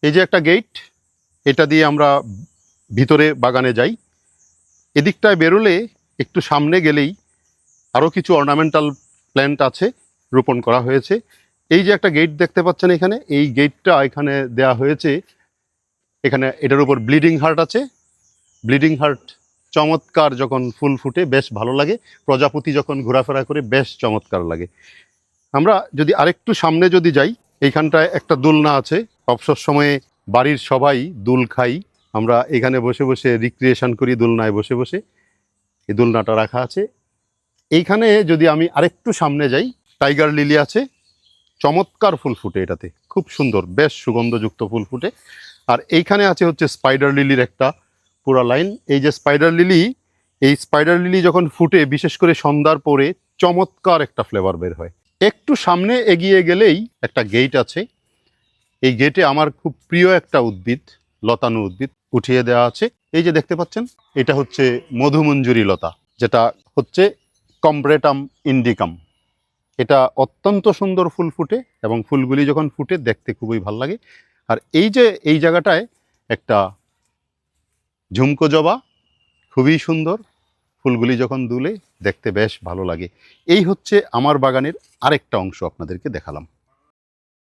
এই যে একটা গেট, এটা দিয়ে আমরা ভিতরে বাগানে যাই। এদিকটায় বেরোলে একটু সামনে গেলেই আরও কিছু অর্নামেন্টাল প্ল্যান্ট আছে, রোপণ করা হয়েছে। এই যে একটা গেট দেখতে পাচ্ছেন এখানে, এই গেটটা এখানে দেয়া হয়েছে। এখানে এটার উপর ব্লিডিং হার্ট আছে। ব্লিডিং হার্ট চমৎকার, যখন ফুল ফুটে বেশ ভালো লাগে, প্রজাপতি যখন ঘোরাফেরা করে বেশ চমৎকার লাগে। আমরা যদি আরেকটু সামনে যদি যাই, এইখানটায় একটা দোলনা আছে। অবসর সময়ে বাড়ির সবাই দোল খাই, আমরা এখানে বসে বসে রিক্রিয়েশন করি, দোলনায় বসে বসে। এই দোলনাটা রাখা আছে। এইখানে যদি আমি আরেকটু সামনে যাই, টাইগার লিলি আছে, চমৎকার ফুল ফুটে এটাতে, খুব সুন্দর, বেশ সুগন্ধযুক্ত ফুল ফুটে। আর এইখানে আছে হচ্ছে স্পাইডার লিলির একটা পুরা লাইন। এই যে স্পাইডার লিলি, এই স্পাইডার লিলি যখন ফুটে, বিশেষ করে সন্ধ্যার পরে, চমৎকার একটা ফ্লেভার বের হয়। একটু সামনে এগিয়ে গেলেই একটা গেট আছে। এই গেটে আমার খুব প্রিয় একটা উদ্ভিদ, লতানো উদ্ভিদ, উঠিয়ে দেওয়া আছে। এই যে দেখতে পাচ্ছেন, এটা হচ্ছে মধুমঞ্জুরি লতা, যেটা হচ্ছে কমব্রেটাম ইন্ডিকাম। এটা অত্যন্ত সুন্দর ফুল ফুটে, এবং ফুলগুলি যখন ফুটে দেখতে খুবই ভালো লাগে। আর এই যে এই জায়গাটায় একটা ঝুমকো জবা, খুবই সুন্দর, ফুলগুলি যখন দুলে দেখতে বেশ ভালো লাগে। এই হচ্ছে আমার বাগানের আরেকটা অংশ আপনাদেরকে দেখালাম।